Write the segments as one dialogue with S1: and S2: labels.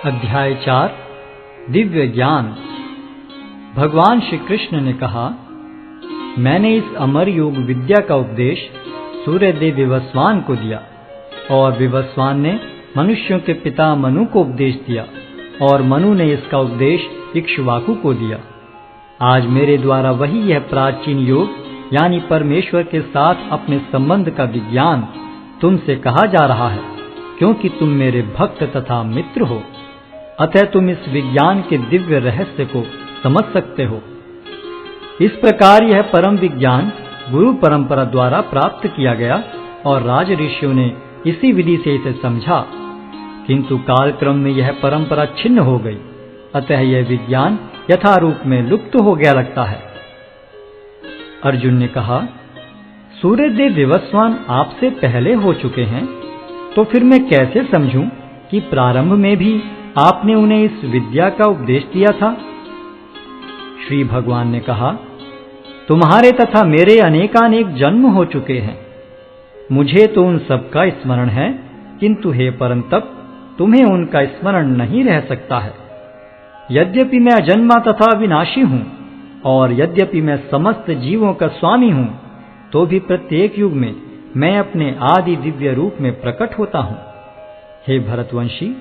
S1: अध्याय 4 दिव्य ज्ञान। भगवान श्री कृष्ण ने कहा, मैंने इस अमर योग विद्या का उपदेश सूर्यदेव विवस्वान को दिया और विवस्वान ने मनुष्यों के पिता मनु को उपदेश दिया और मनु ने इसका उपदेश इक्ष्वाकु को दिया। आज मेरे द्वारा वही यह प्राचीन योग यानी परमेश्वर के साथ अपने संबंध का विज्ञान तुमसे कहा जा रहा है, क्योंकि तुम मेरे भक्त तथा मित्र हो। अतः तुम इस विज्ञान के दिव्य रहस्य को समझ सकते हो। इस प्रकार यह परम विज्ञान गुरु परंपरा द्वारा प्राप्त किया गया और राज ऋषियों ने इसी विधि से इसे समझा, किंतु कालक्रम में यह परंपरा छिन्न हो गई। अतः यह विज्ञान यथारूप में लुप्त हो गया लगता है। अर्जुन ने कहा, सूर्यदेव विवस्वान आपसे पहले हो चुके हैं, तो फिर मैं कैसे समझूं कि प्रारंभ में भी आपने उन्हें इस विद्या का उपदेश दिया था। श्री भगवान ने कहा, तुम्हारे तथा मेरे अनेकानेक जन्म हो चुके हैं। मुझे तो उन सब का स्मरण है, किंतु हे परंतप, तुम्हें उनका स्मरण नहीं रह सकता है। यद्यपि मैं अजन्मा तथा विनाशी हूं और यद्यपि मैं समस्त जीवों का स्वामी हूं, तो भी प्रत्येक युग में मैं अपने आदि दिव्य रूप में प्रकट होता हूं। हे भरतवंशी,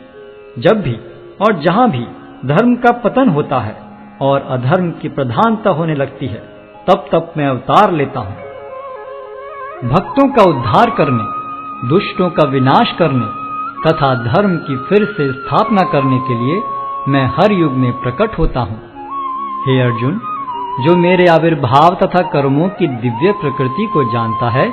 S1: जब भी और जहां भी धर्म का पतन होता है और अधर्म की प्रधानता होने लगती है, तब तब मैं अवतार लेता हूं। भक्तों का उद्धार करने, दुष्टों का विनाश करने तथा धर्म की फिर से स्थापना करने के लिए मैं हर युग में प्रकट होता हूं। हे अर्जुन, जो मेरे आविर्भाव तथा कर्मों की दिव्य प्रकृति को जानता है,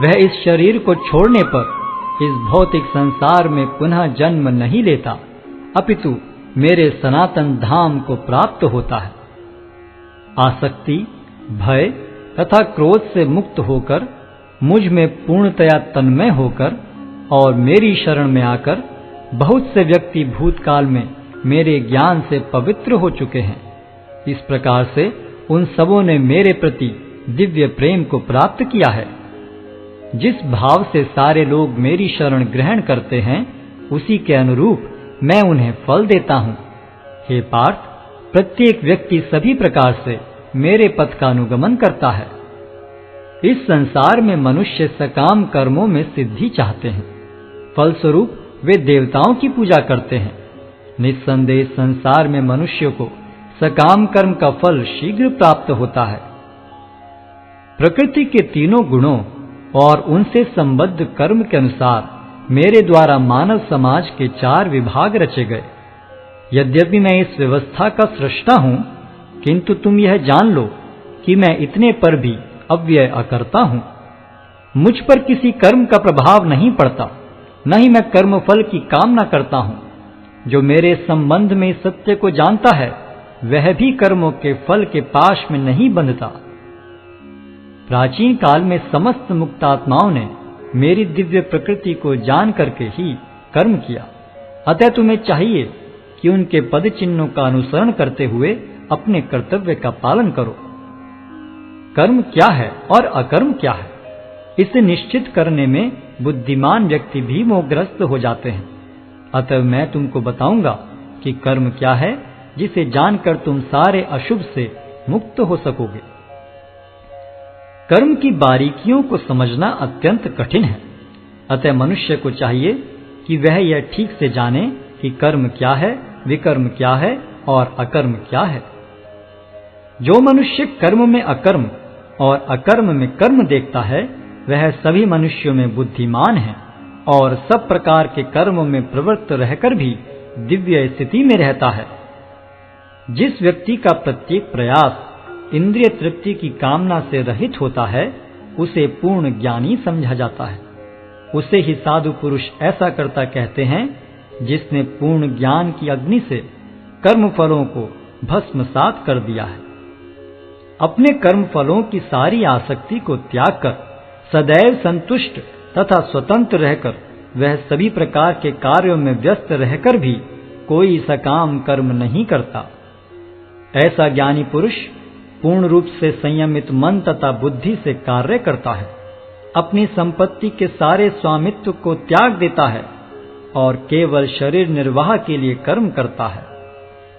S1: वह इस शरीर को छोड़ने पर इस भौतिक संसार में पुनः जन्म नहीं लेता, अपितु मेरे सनातन धाम को प्राप्त होता है। आसक्ति, भय तथा क्रोध से मुक्त होकर, मुझ में पूर्णतया तन्मय होकर और मेरी शरण में आकर बहुत से व्यक्ति भूतकाल में मेरे ज्ञान से पवित्र हो चुके हैं। इस प्रकार से उन सबों ने मेरे प्रति दिव्य प्रेम को प्राप्त किया है। जिस भाव से सारे लोग मेरी शरण ग्रहण करते हैं, उसी के अनुरूप मैं उन्हें फल देता हूं। हे पार्थ, प्रत्येक व्यक्ति सभी प्रकार से मेरे पथ का अनुगमन करता है। इस संसार में मनुष्य सकाम कर्मों में सिद्धि चाहते हैं, फलस्वरूप वे देवताओं की पूजा करते हैं। निस्संदेह संसार में मनुष्य को सकाम कर्म का फल शीघ्र प्राप्त होता है। प्रकृति के तीनों गुणों और उनसे संबद्ध कर्म के अनुसार मेरे द्वारा मानव समाज के 4 विभाग रचे गए। यद्यपि मैं इस व्यवस्था का सृष्टा हूं, किंतु तुम यह जान लो कि मैं इतने पर भी अव्यय अकर्ता हूं। मुझ पर किसी कर्म का प्रभाव नहीं पड़ता, न ही मैं कर्म फल की कामना करता हूं। जो मेरे संबंध में इस सत्य को जानता है, वह भी कर्मों के फल के पाश में नहीं बंधता। प्राचीन काल में समस्त मुक्तात्माओं ने मेरी दिव्य प्रकृति को जान करके ही कर्म किया। अतः तुम्हें चाहिए कि उनके पद चिन्हों का अनुसरण करते हुए अपने कर्तव्य का पालन करो। कर्म क्या है और अकर्म क्या है, इसे निश्चित करने में बुद्धिमान व्यक्ति भी मोहग्रस्त हो जाते हैं। अतः मैं तुमको बताऊंगा कि कर्म क्या है, जिसे जानकर तुम सारे अशुभ से मुक्त हो सकोगे। कर्म की बारीकियों को समझना अत्यंत कठिन है। अतः मनुष्य को चाहिए कि वह यह ठीक से जाने कि कर्म क्या है, विकर्म क्या है और अकर्म क्या है। जो मनुष्य कर्म में अकर्म और अकर्म में कर्म देखता है, वह सभी मनुष्यों में बुद्धिमान है और सब प्रकार के कर्मों में प्रवृत्त रहकर भी दिव्य स्थिति में रहता है। जिस व्यक्ति का प्रत्येक प्रयास इंद्रिय तृप्ति की कामना से रहित होता है, उसे पूर्ण ज्ञानी समझा जाता है। उसे ही साधु पुरुष ऐसा करता कहते हैं, जिसने पूर्ण ज्ञान की अग्नि से कर्म फलों को भस्मसात कर दिया है। अपने कर्म फलों की सारी आसक्ति को त्याग कर सदैव संतुष्ट तथा स्वतंत्र रहकर वह सभी प्रकार के कार्यों में व्यस्त रहकर भी कोई सकाम कर्म नहीं करता। ऐसा ज्ञानी पुरुष पूर्ण रूप से संयमित मन तथा बुद्धि से कार्य करता है, अपनी संपत्ति के सारे स्वामित्व को त्याग देता है और केवल शरीर निर्वाह के लिए कर्म करता है।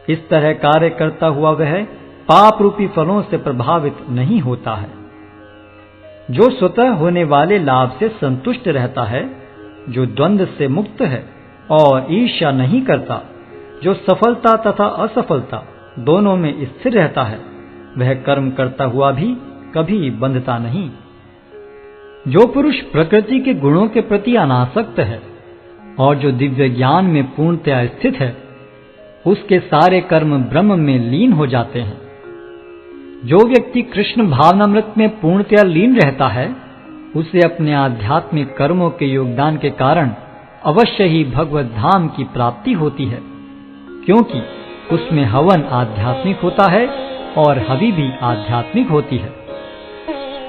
S1: इस तरह कार्य करता हुआ वह पाप रूपी फलों से प्रभावित नहीं होता है। जो स्वतः होने वाले लाभ से संतुष्ट रहता है, जो द्वंद्व से मुक्त है और ईर्ष्या नहीं करता, जो सफलता तथा असफलता दोनों में स्थिर रहता है, वह कर्म करता हुआ भी कभी बंधता नहीं। जो पुरुष प्रकृति के गुणों के प्रति अनासक्त है और जो दिव्य ज्ञान में पूर्णतया स्थित है, उसके सारे कर्म ब्रह्म में लीन हो जाते हैं। जो व्यक्ति कृष्ण भावनामृत में पूर्णतया लीन रहता है, उसे अपने आध्यात्मिक कर्मों के योगदान के कारण अवश्य ही भगवत धाम की प्राप्ति होती है, क्योंकि उसमें हवन आध्यात्मिक होता है और हवि भी आध्यात्मिक होती है।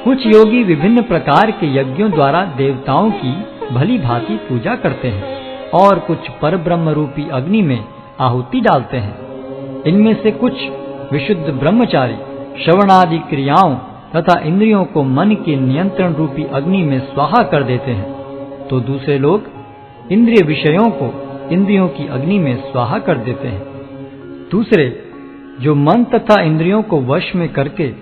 S1: कुछ योगी विभिन्न प्रकार के यज्ञों द्वारा देवताओं की भली भांति पूजा करते हैं और कुछ परब्रह्म रूपी अग्नि में आहुति डालते हैं। इनमें से कुछ विशुद्ध ब्रह्मचारी श्रवणादि क्रियाओं तथा इंद्रियों को मन के नियंत्रण रूपी अग्नि में स्वाहा कर देते हैं, तो दूसरे लोग इंद्रिय विषयों को इंद्रियों की अग्नि में स्वाहा कर देते हैं। दूसरे जो मन तथा इंद्रियों को वश में करके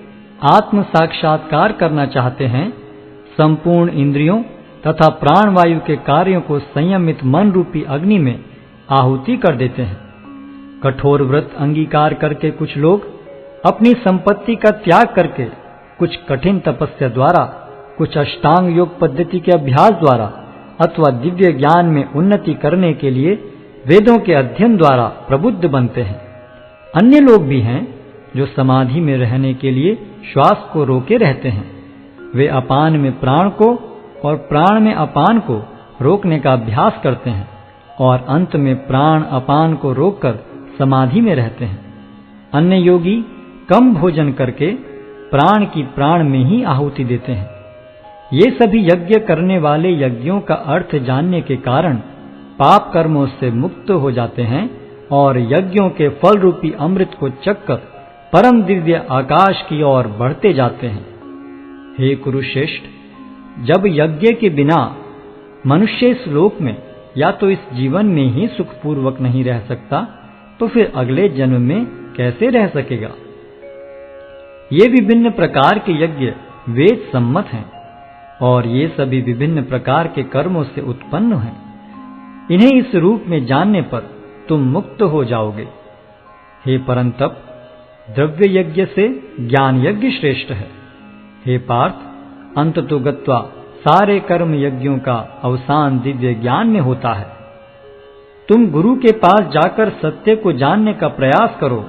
S1: आत्म साक्षात्कार करना चाहते हैं, संपूर्ण इंद्रियों तथा प्राणवायु के कार्यों को संयमित मन रूपी अग्नि में आहुति कर देते हैं। कठोर व्रत अंगीकार करके कुछ लोग अपनी संपत्ति का त्याग करके, कुछ कठिन तपस्या द्वारा, कुछ अष्टांग योग पद्धति के अभ्यास द्वारा अथवा दिव्य ज्ञान में उन्नति करने के लिए वेदों के अध्ययन द्वारा प्रबुद्ध बनते हैं। अन्य लोग भी हैं जो समाधि में रहने के लिए श्वास को रोके रहते हैं। वे अपान में प्राण को और प्राण में अपान को रोकने का अभ्यास करते हैं और अंत में प्राण अपान को रोककर समाधि में रहते हैं। अन्य योगी कम भोजन करके प्राण की प्राण में ही आहुति देते हैं। ये सभी यज्ञ करने वाले यज्ञों का अर्थ जानने के कारण पाप कर्मों से मुक्त हो जाते हैं और यज्ञों के फल रूपी अमृत को चखकर परम दिव्य आकाश की ओर बढ़ते जाते हैं। हे कुरुश्रेष्ठ, जब यज्ञ के बिना मनुष्य इस लोक में या तो इस जीवन में ही सुखपूर्वक नहीं रह सकता, तो फिर अगले जन्म में कैसे रह सकेगा। ये विभिन्न प्रकार के यज्ञ वेद सम्मत हैं और ये सभी विभिन्न प्रकार के कर्मों से उत्पन्न हैं। इन्हें इस रूप में जानने पर तुम मुक्त हो जाओगे। हे परंतप, द्रव्य यज्ञ से ज्ञान यज्ञ श्रेष्ठ है। हे पार्थ, अंततो गत्वा सारे कर्म यज्ञों का अवसान दिव्य ज्ञान में होता है। तुम गुरु के पास जाकर सत्य को जानने का प्रयास करो,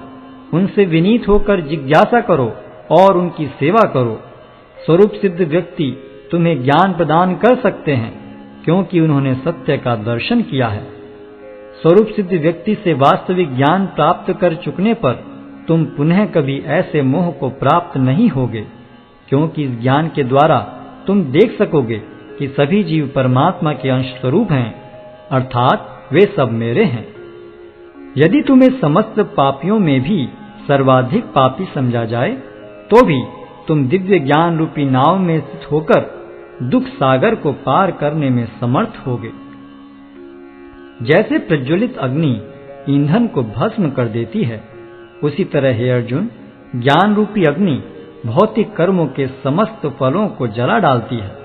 S1: उनसे विनीत होकर जिज्ञासा करो और उनकी सेवा करो। स्वरूप सिद्ध व्यक्ति तुम्हें ज्ञान प्रदान कर सकते हैं, क्योंकि उन्होंने सत्य का दर्शन किया है। स्वरूप सिद्ध व्यक्ति से वास्तविक ज्ञान प्राप्त कर चुकने पर तुम पुनः कभी ऐसे मोह को प्राप्त नहीं होगे, क्योंकि इस ज्ञान के द्वारा तुम देख सकोगे कि सभी जीव परमात्मा के अंश स्वरूप हैं, अर्थात वे सब मेरे हैं। यदि तुम्हें समस्त पापियों में भी सर्वाधिक पापी समझा जाए, तो भी तुम दिव्य ज्ञान रूपी नाव में स्थित होकर दुख सागर को पार करने में समर्थ होगे। जैसे प्रज्वलित अग्नि ईंधन को भस्म कर देती है, उसी तरह हे अर्जुन, ज्ञान रूपी अग्नि भौतिक कर्मों के समस्त फलों को जला डालती है।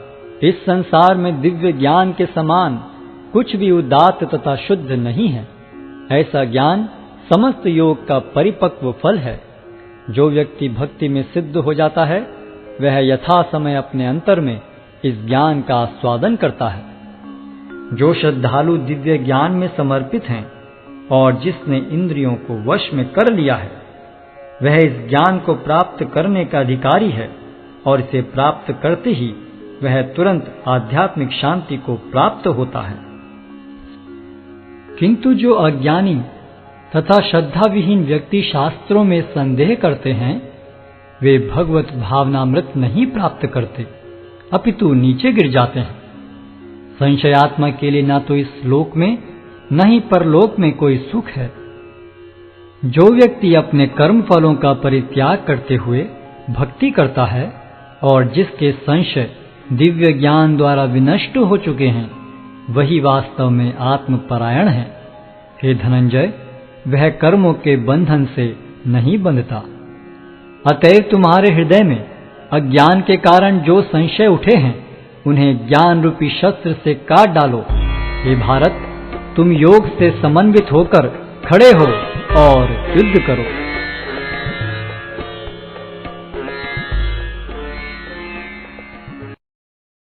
S1: इस संसार में दिव्य ज्ञान के समान कुछ भी उदात्त तथा शुद्ध नहीं है। ऐसा ज्ञान समस्त योग का परिपक्व फल है। जो व्यक्ति भक्ति में सिद्ध हो जाता है, वह यथा समय अपने अंतर में इस ज्ञान का आस्वादन करता है। जो श्रद्धालु दिव्य ज्ञान में समर्पित हैं और जिसने इंद्रियों को वश में कर लिया है, वह इस ज्ञान को प्राप्त करने का अधिकारी है और इसे प्राप्त करते ही वह तुरंत आध्यात्मिक शांति को प्राप्त होता है। किंतु जो अज्ञानी तथा श्रद्धा विहीन व्यक्ति शास्त्रों में संदेह करते हैं, वे भगवत भावनामृत नहीं प्राप्त करते, अपितु नीचे गिर जाते हैं। संशयात्मा के लिए न तो इस लोक में न ही परलोक में कोई सुख है। जो व्यक्ति अपने कर्म फलों का परित्याग करते हुए भक्ति करता है और जिसके संशय दिव्य ज्ञान द्वारा विनष्ट हो चुके हैं, वही वास्तव में आत्मपरायण है। हे धनंजय, वह कर्मों के बंधन से नहीं बंधता। अतएव तुम्हारे हृदय में अज्ञान के कारण जो संशय उठे हैं, उन्हें ज्ञान रूपी शस्त्र से काट डालो। हे भारत, तुम योग से समन्वित होकर खड़े हो और युद्ध करो।